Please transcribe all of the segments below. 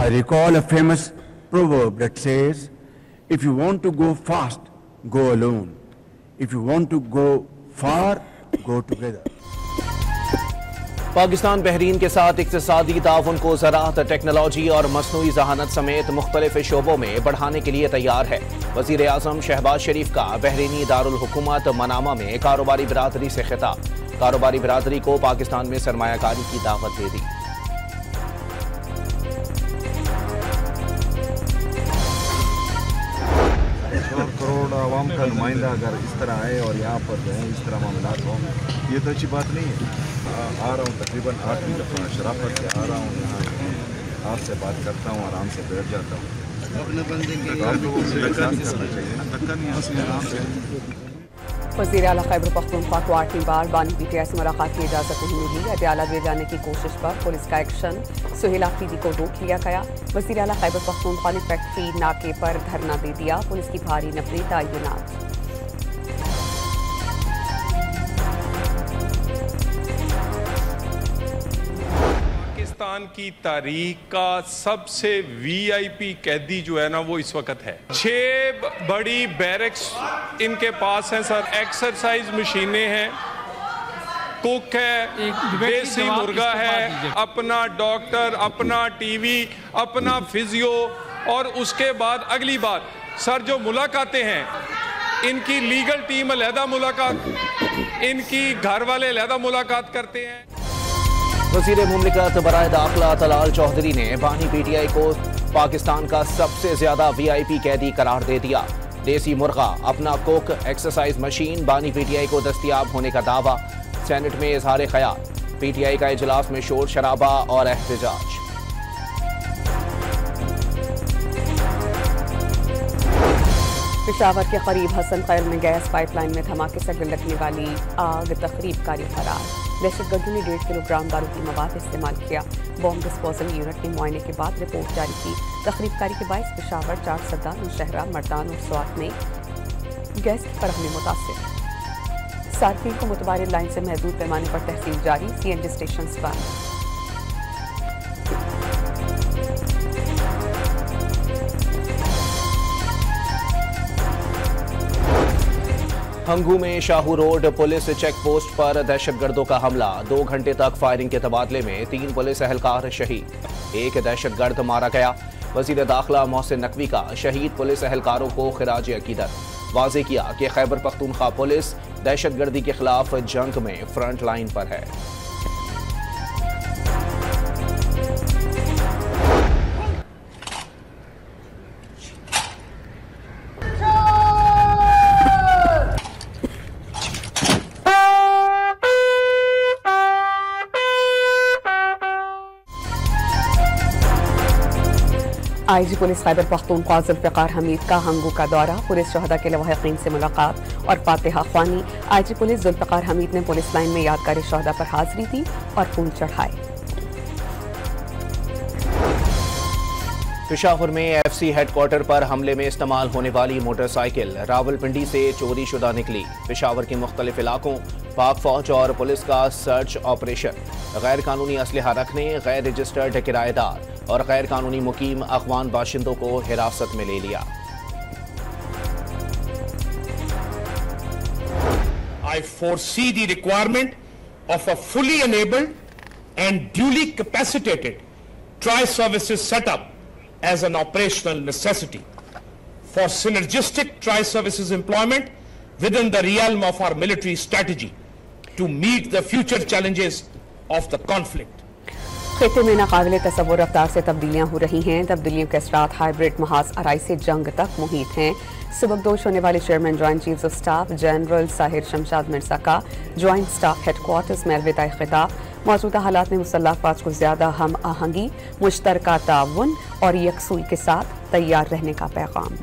I recall a famous proverb that says, if you want to go fast, go alone. If you want to go far, go together. Pakistan Bahrain के साथ इक्तिसादी ताउन को ज़राअत, technology और मसनूई ज़हानत समेत मुख्तलिफ शोबों में बढ़ाने के लिए तैयार है। वज़ीर आज़म शहबाज शरीफ का बहरीनी दारुल हुकूमत मनामा में कारोबारी बिरादरी से खिताब। कारोबारी बिरादरी को पाकिस्तान में सरमायाकारी की दावत दे दी। करोड़ आवाम का नुमाइंदा अगर इस तरह आए और यहाँ पर जो है इस तरह मामलात हों, ये तो अच्छी बात नहीं है। आ रहा हूँ तकरीबन 8वीं दफ़ा शराफत से आ रहा हूँ, यहाँ आपसे बात करता हूँ, आराम से बैठ जाता हूँ। अपने बंदे के आप लोगों से करना चाहिए ना, धक्का नहीं, यहाँ से आराम से। वज़ीर आला खैबर पख्तूनख्वा को 8वीं बार बानी पीटीआई से मुलाकात की इजाज़त नहीं मिली। अडयाला ले जाने की कोशिश पर पुलिस का एक्शन, सुहेल आफरीदी को रोक लिया गया। वज़ीर आला खैबर पख्तूनख्वा ने फैक्ट्री नाके पर धरना दे दिया। पुलिस की भारी नफरी तैनात। पाकिस्तान की तारीख का सबसे वीआईपी कैदी जो है ना वो इस वक्त है। 6 बड़ी बैरक्स इनके पास हैं सर, एक्सरसाइज मशीनें हैं, कुक है, देसी मुर्गा है, अपना डॉक्टर, अपना टीवी, अपना फिजियो, और उसके बाद अगली बात सर जो मुलाकातें हैं इनकी लीगल टीम अलहदा मुलाकात, इनकी घर वाले अलहदा मुलाकात करते हैं। वज़ीर मुमलिकत बराए दाखिला तलाल चौधरी ने बानी पीटीआई को पाकिस्तान का सबसे ज्यादा वीआईपी कैदी करार दे दिया। देसी मुर्गा, अपना कुक, एक्सरसाइज मशीन बानी पीटीआई को दस्तयाब होने का दावा। सेनेट में इजहार ख्याल। पीटीआई का इजलास में शोर शराबा और एहतजाज। पेशावर के करीब हसन खैर में गैस पाइपलाइन में धमाके से लगने वाली आग तखरीबकारी करार। दहशतगर्दों ने 1.5 किलोग्राम बारूदी मवाद इस्तेमाल किया। बॉम्ब डिस्पोजल यूनिट ने मुआयने के बाद रिपोर्ट जारी की। तखरीबकारी के बायस पेशावर, चारसदा, नौशहरा, मर्दान और स्वात में गैस की फराहमी मुतासिर। सार्फिन को मुतबारिल लाइन से महदूद पैमाने पर तहसील जारी। सीएनजी स्टेशन बंद। हंगू में Shahu road police check post पर दहशतगर्दों का हमला। 2 घंटे तक फायरिंग के तबादले में 3 पुलिस एहलकार शहीद, 1 दहशतगर्द मारा गया। वज़ीर दाखिला मोहसिन नकवी का शहीद पुलिस एहलकारों को खिराज अकीदत। वाज़े किया कि खैबर पख्तूनख्वा पुलिस दहशतगर्दी के खिलाफ जंग में फ्रंट लाइन पर है। आईजी पुलिस खैबर पख्तूनख्वा जुल्फ़िकार हमीद का हंगू का दौरा। पुलिस शहदा के लवाहिकीन से मुलाकात और फातिहा ख्वानी। आईजी पुलिस जुल्फ़िकार हमीद ने पुलिस लाइन में यादगार शहदा पर हाजिरी दी और फूल चढ़ाए। पेशावर में एफसी हेडक्वार्टर पर हमले में इस्तेमाल होने वाली मोटरसाइकिल रावलपिंडी से चोरी शुदा निकली। पेशावर के मुख्तलिफ इलाकों पाक फौज और पुलिस का सर्च ऑपरेशन। गैर कानूनी असलहा रखने, गैर रजिस्टर्ड किराएदार और गैर कानूनी मुकीम अफगान बाशिंदों को हिरासत में ले लिया। I foresee the requirement of a fully enabled and duly capacitated tri-services setup as an operational necessity for synergistic tri-services employment within the realm of our military strategy to meet the future challenges of the conflict. खिते में नाकाबिले तसव्वुर रफ्तार से तब्दीलियां हो रही हैं। तब्दीलियों के असरात hybrid महाज आराई से जंग तक मुहित हैं। सुबकदोश होने वाले chairman joint chiefs of staff general Sahir Shamshad Mirza का जॉइंट स्टाफ हेडक्वार्टर्स में अलविदा खिताब। मौजूदा हालात में मुसल्लह अफवाज को ज्यादा हम आहंगी, मुश्तरका ताउन और यकसुई के साथ तैयार रहने का पैगाम।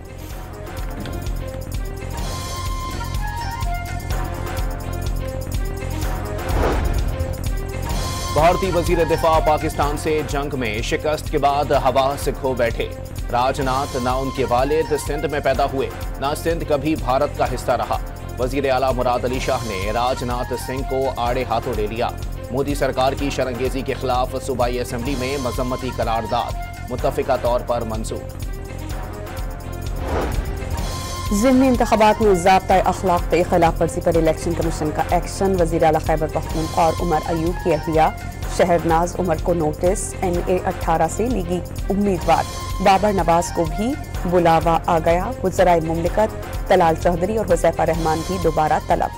भारतीय वजीर दिफा पाकिस्तान से जंग में शिकस्त के बाद हवा से खो बैठे। राजनाथ ना उनके वालिद सिंध में पैदा हुए, ना सिंध कभी भारत का हिस्सा रहा। वजीर आला मुराद अली शाह ने राजनाथ सिंह को आड़े हाथों ले लिया। मोदी सरकार की शरंगेजी के खिलाफ सूबाई असेंबली में मजम्मती करारदाद। मुत्तफिका तौर पर मंजूर। ज़िमनी इंतख़ाबात में ज़ाब्ता अखलाक के खिलाफ वर्जी पर इलेक्शन कमीशन का एक्शन। वज़ीर आला खैबर पख्तूनख्वा और उमर अयूब की अहलिया शहरनाज उमर को नोटिस। NA-18 से लीगी उम्मीदवार बाबर नवाज को भी बुलावा आ गया। वज़राए मुमलिकत तलाल चौधरी और हुज़ैफा रहमान भी दोबारा तलब।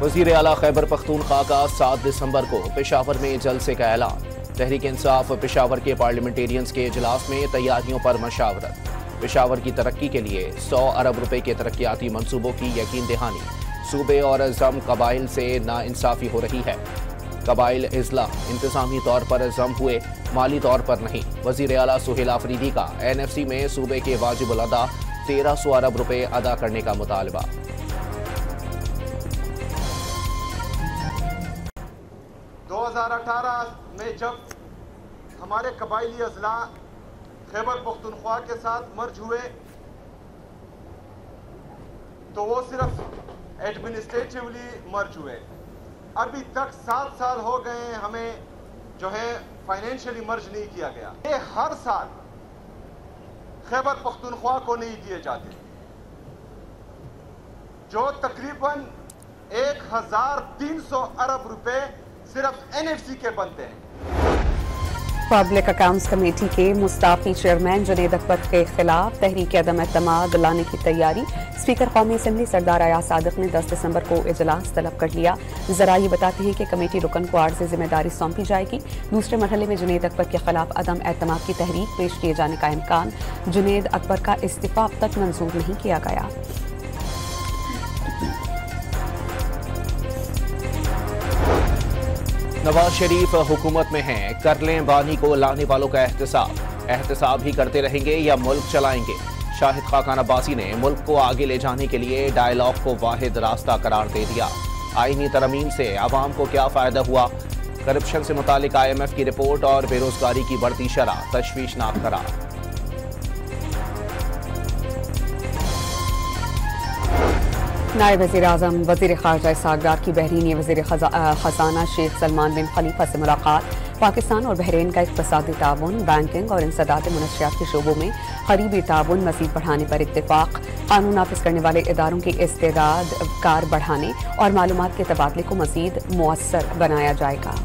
वज़ीर आला खैबर पख्तूनख्वा का 7 दिसंबर को पेशावर में जलसे का ऐलान। तहरीक इंसाफ पेशावर के पार्लियामेंटेरियंस के इजलास में तैयारियों पर मशावरत। पेशावर की तरक्की के लिए 100 अरब रुपए के तरक्याती मंसूबों की यकीन दहानी। सूबे और जम कबाइल से नाइंसाफी हो रही है। कबाइल इजला इंतजामी तौर पर जम हुए, माली तौर पर नहीं। वज़ीर आला सुहेल आफरीदी का NFC में सूबे के वाजिबुल अदा 1300 अरब रुपए अदा करने का मुतालबा। 2018 में जब हमारे कबाइली अजला खैबर पख्तूनख्वा के साथ मर्ज हुए तो वो सिर्फ एडमिनिस्ट्रेटिवली मर्ज हुए। अभी तक 7 साल हो गए हमें जो है फाइनेंशियली मर्ज नहीं किया गया। ये हर साल खैबर पख्तूनख्वा को नहीं दिए जाते, जो तकरीबन 1300 अरब रुपए सिर्फ NFC के बनते हैं। पब्लिक अकाउंट्स कमेटी के मुस्ताफी चेयरमैन जुनेद अकबर के खिलाफ तहरीक अदम एतमाद लाने की तैयारी। स्पीकर कौमी असम्बली सरदार अयाज सादिक ने 10 दिसंबर को इजलास तलब कर लिया। जरा ये बताते हैं कि कमेटी रुकन को आर्ज़ी जिम्मेदारी सौंपी जाएगी। दूसरे मरहले में जुनेद अकबर के खिलाफ अदम एतमाद की तहरीक पेश किए जाने का इम्कान। जुनेद अकबर का इस्तीफा अब तक मंजूर नहीं किया गया। नवाज शरीफ हुकूमत में हैं, कर लें बानी को लाने वालों का एहतसाब ही करते रहेंगे या मुल्क चलाएंगे। शाहिद खाकान अब्बासी ने मुल्क को आगे ले जाने के लिए डायलॉग को वाहिद रास्ता करार दे दिया। आईनी तरमीम से आवाम को क्या फायदा हुआ? करप्शन से मुतालिक IMF की रिपोर्ट और बेरोजगारी की बढ़ती शरह तशवीशनाक करार। नायब वज़ीर-ए-आज़म वज़ीर ख़ारजा इसहाक़ डार की बहरीनी वज़ीर ख़ज़ाना शेख सलमान बिन खलीफा से मुलाकात। पाकिस्तान और बहरीन का इक़्तिसादी ताउन, बैंकिंग और इंसदाद मुनशियात के शोबों में क़रीबी ताउन मज़ीद बढ़ाने पर इत्तेफ़ाक़। क़ानून नाफ़िज़ करने वाले इदारों की इस्तेदाद कार बढ़ाने और मालूमात के तबादले को मज़ीद मुअस्सर बनाया जाएगा।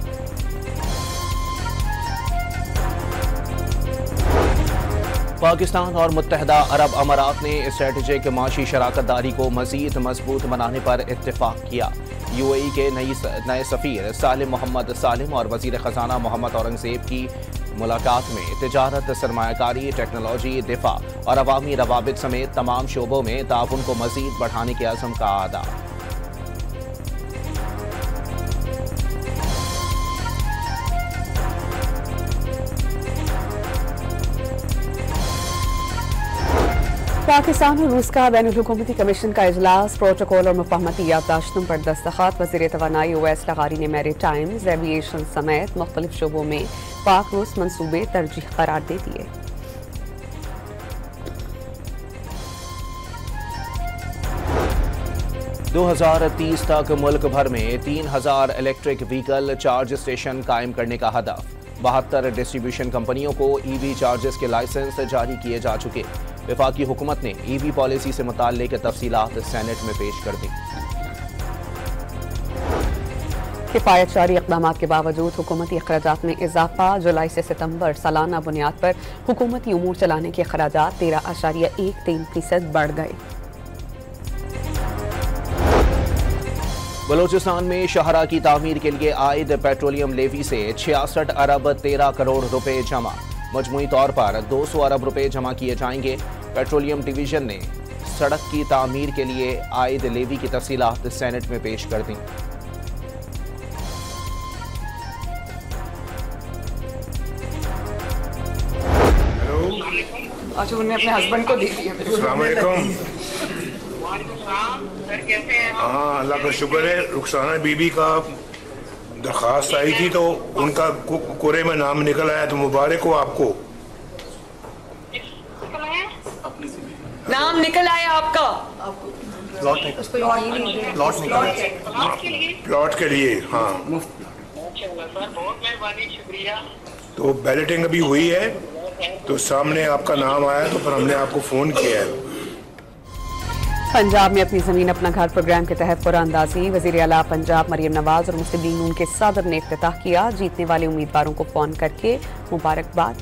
पाकिस्तान और मुत्तहदा अरब अमारात ने स्ट्रेटेजिक माशी शराकत दारी को मज़ीद मजबूत बनाने पर इत्तेफाक किया। UAE के नए सफ़ीर सालिम मोहम्मद सालिम और वज़ीर ख़ज़ाना मोहम्मद औरंगज़ेब की मुलाकात में तिजारत, सरमायाकारी, टेक्नोलॉजी, दिफा और अवामी रवाबित समेत तमाम शोबों में ताउन को मज़ीद बढ़ाने के अज़्म का आदा। पाकिस्तान और रूस का बैनुल हुकूमती कमीशन का इजलास। प्रोटोकॉल और मुफाहमती याददाश्तों पर दस्तखत। वज़ीर तवानाई ओवैस लगारी ने मैरीटाइम्स, एविएशन समेत मुख्तलिफ शोबों में पाक रूस मनसूबे तरजीह करार दे दिए। – 2030 तक मुल्क भर में 3000 इलेक्ट्रिक व्हीकल चार्ज स्टेशन कायम करने का हदफ। 72 डिस्ट्रीब्यूशन कंपनियों को EV चार्जेस के लाइसेंस जारी किए जा चुके। वफाकी हुकूमत ने EV पॉलिसी से मुताल्लिक़ तफसीलात सेनेट में पेश कर दी। किफ़ायत जारी इक़दामात के बावजूद हुकूमती अखराजात में इजाफा। जुलाई से सितंबर सालाना बुनियाद पर हुकूमती उमूर चलाने के अखराजात 13.13% बढ़ गए। बलोचिस्तान में शहरा की तामीर के लिए आयद पेट्रोलियम लेवी से 66 अरब 13 करोड़ रुपए जमा। मजमूई तौर पर 200 अरब रुपए जमा किए जाएंगे। पेट्रोलियम डिवीजन ने सड़क की तामीर के लिए आयद लेवी की तफसीलात सेनेट में पेश कर दी। अच्छा, उन्होंने अपने हस्बैंड को दे दिया। अस्सलाम वालेकुम। हाँ, अल्लाह का शुक्र है। रुखसाना बीबी का दरख्वास्त आई थी तो उनका कोरे में नाम निकल आया, तो मुबारक हो आपको। नाम निकल आया आपका। प्लॉट के लिए। हाँ, तो बैलेटिंग अभी हुई है, तो सामने आपका नाम आया तो फिर हमने आपको फ़ोन किया है। पंजाब में अपनी जमीन अपना घर प्रोग्राम के तहत कुरानंदाजी वज़ीर आला पंजाब मरियम नवाज और मुस्लिम लीग नून के सदर ने इफ्तिताह किया। जीतने वाले उम्मीदवारों को फोन करके मुबारकबाद।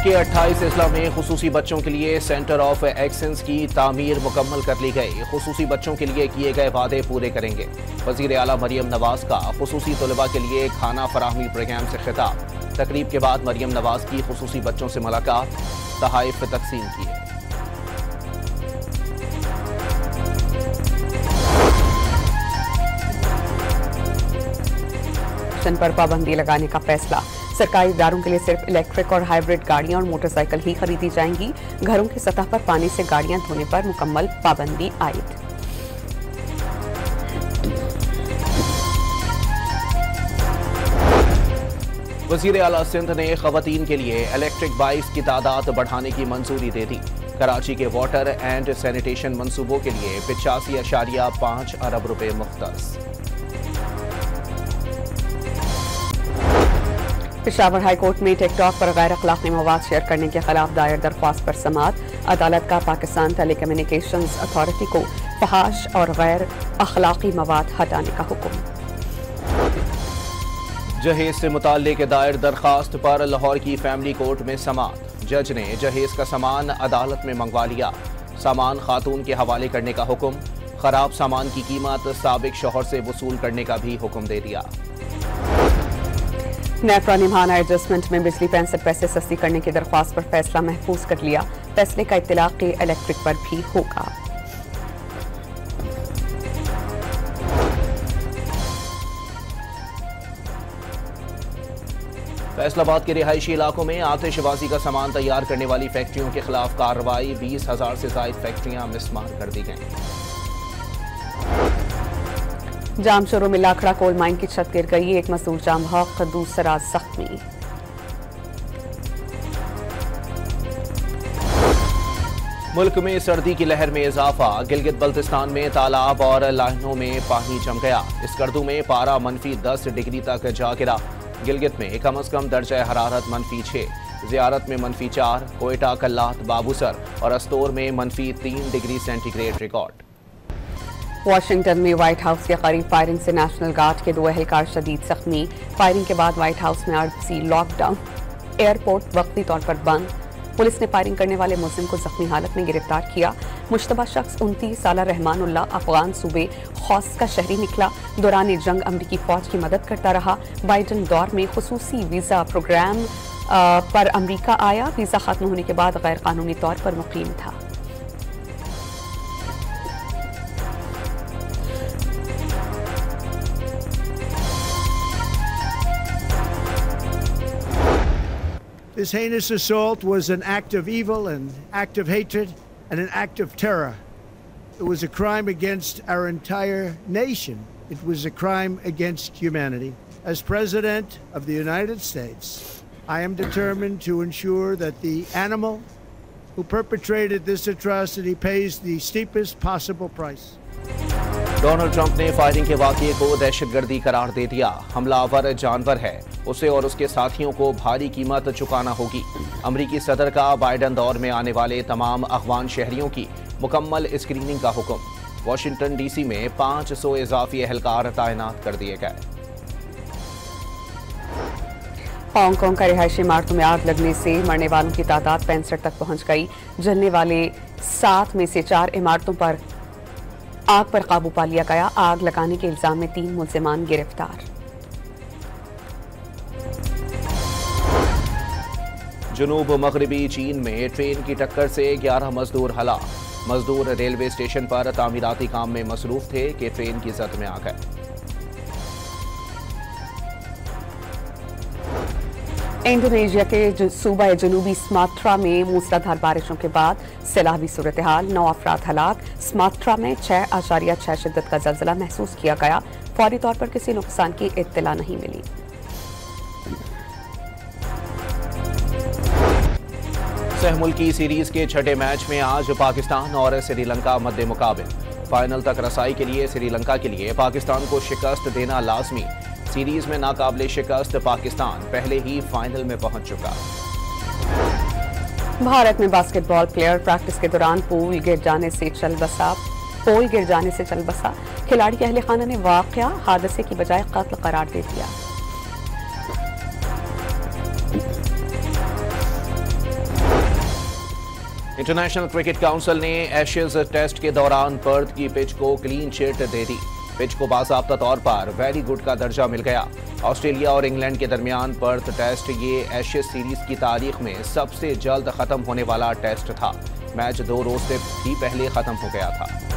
के 28 अजला में खुसूसी बच्चों के लिए सेंटर ऑफ एक्सेलेंस की तामीर मुकम्मल कर ली गई। खुसूसी बच्चों के लिए किए गए वादे पूरे करेंगे। वज़ीर आला मरियम नवाज का खुसूसी तलबा के लिए खाना फराहमी प्रोग्राम से खिताब। तकरीब के बाद मरियम नवाज की खुसूसी बच्चों से मुलाकात, तहाइफ तकसीम किए। पर पाबंदी लगाने का फैसला। सरकारी इदारों के लिए सिर्फ इलेक्ट्रिक और हाइब्रिड गाड़ियां और मोटरसाइकिल ही खरीदी जाएंगी। घरों की सतह पर पानी से गाड़ियां धोने पर मुकम्मल पाबंदी आयद। वज़ीर आला सिंध ने खवातीन के लिए इलेक्ट्रिक बाइक्स की तादाद बढ़ाने की मंजूरी दे दी। कराची के वाटर एंड सैनिटेशन मंसूबों के लिए 85.5 अरब रुपए मुख्तस। पेशावर हाई कोर्ट में टिकटॉक पर गैर अखलाकी मवाद शेयर करने के खिलाफ दायर दरख्वास्त पर समाअत। अदालत का पाकिस्तान टेलीकम्युनिकेशंस अथॉरिटी को फहाश और गैर अखलाकी मवाद हटाने का हुक्म। जहेज से मुताल्लिक दायर दरखास्त पर लाहौर की फैमिली कोर्ट में समाअत। जज ने जहेज का सामान अदालत में मंगवा लिया। सामान खातून के हवाले करने का हुक्म। खराब सामान की कीमत साबिक शौहर से वसूल करने का भी हुक्म दे दिया। नेफ्रा निभाना एडजस्टमेंट में बिजली 65 पैसे सस्ती करने की दरख्वास्त पर फैसला महफूज कर लिया। फैसले का इत्तलाक़ इलेक्ट्रिक पर भी होगा। फैसलाबाद के रिहायशी इलाकों में आतिशबाजी का सामान तैयार करने वाली फैक्ट्रियों के खिलाफ कार्रवाई। 20,000 से ज्यादा फैक्ट्रियां मिसमार कर दी गईं। जामशोरों में लाखड़ा कोल माइन की छत गिर गई। एक मजदूर जाम हक, दूसरा जख्मी। मुल्क में सर्दी की लहर में इजाफा। गिलगित बल्तिस्तान में तालाब और लाइनों में पानी जम गया। स्कर्दू में पारा -10 डिग्री तक जा गिरा। गिलगित में कम अज कम दर्जा हरारत -6, ज़ियारत में -4, कोयटा, कल्लात, बाबूसर और अस्तोर में -3 डिग्री सेंटीग्रेड रिकॉर्ड। वाशिंगटन में व्हाइट हाउस के करीब फायरिंग से नेशनल गार्ड के 2 एहलकार शदीद जख्मी। फायरिंग के बाद व्हाइट हाउस में आरजी लॉकडाउन। एयरपोर्ट वक्ती तौर पर बंद। पुलिस ने फायरिंग करने वाले मुलजिम को जख्मी हालत में गिरफ्तार किया। मुश्तबा शख्स 29 साला रहमानुल्लाह अफगान सूबे खौस का शहरी निकला। दौरान जंग अमरीकी फौज की मदद करता रहा। बाइडन दौर में खुसूसी वीजा प्रोग्राम पर अमरीका आया। वीजा खत्म होने के बाद गैर कानूनी तौर पर मुकीम था। This heinous assault was an act of evil, an act of hatred, and an act of terror. It was a crime against our entire nation. It was a crime against humanity. As President of the United States, I am determined to ensure that the animal who perpetrated this atrocity pays the steepest possible price. Donald Trump ने firing के वाक़ये को दहशतगर्दी करार दे दिया। हमलावर जानवर है, उसे और उसके साथियों को भारी कीमत चुकाना होगी। अमरीकी सदर का बाइडन दौर में आने वाले तमाम अफगान शहरियों की मुकम्मल स्क्रीनिंग का हुक्म। वाशिंगटन डीसी में 500 इजाफी एहलकार तैनात कर दिए गए। हांगकांग का रिहायशी इमारतों में आग लगने से मरने वालों की तादाद 65 तक पहुंच गई। जलने वाले 7 में से 4 इमारतों पर आग पर काबू पा लिया गया। आग लगाने के इल्जाम में 3 मुलजिमान गिरफ्तार। जुनूब मगरबी चीन में ट्रेन की टक्कर से 11 मजदूर हलाक। मजदूर रेलवे स्टेशन पर तामीराती काम में मसरूफ थे कि ट्रेन की जद में आ गए। इंडोनेशिया के सूबा जनूबी सुमात्रा में मूसलाधार बारिशों के बाद सैलाबी सूरत हाल। 9 अफराद हलाक। सुमात्रा में 6.6 शिद्दत का जल्जला महसूस किया गया। फौरी तौर पर किसी नुकसान की इत्तला नहीं मिली। 16 मुल्की सीरीज के छठे मैच में आज पाकिस्तान और श्रीलंका मध्य मुकाबिल। फाइनल तक रसाई के लिए श्रीलंका के लिए पाकिस्तान को शिकस्त देना लाजमी। सीरीज में नाकाबिले शिकस्त पाकिस्तान पहले ही फाइनल में पहुंच चुका। भारत में बास्केटबॉल प्लेयर प्रैक्टिस के दौरान पोल गिर जाने से चल बसा। खिलाड़ी के अहले खाना ने वाकया हादसे की बजाय कत्ल करार दे दिया। इंटरनेशनल क्रिकेट काउंसिल ने एशेज टेस्ट के दौरान पर्थ की पिच को क्लीन चिट दे दी। पिच को बाकायदा तौर पर वेरी गुड का दर्जा मिल गया। ऑस्ट्रेलिया और इंग्लैंड के दरमियान पर्थ टेस्ट ये एशेज सीरीज की तारीख में सबसे जल्द खत्म होने वाला टेस्ट था। मैच 2 रोज से भी पहले खत्म हो गया था।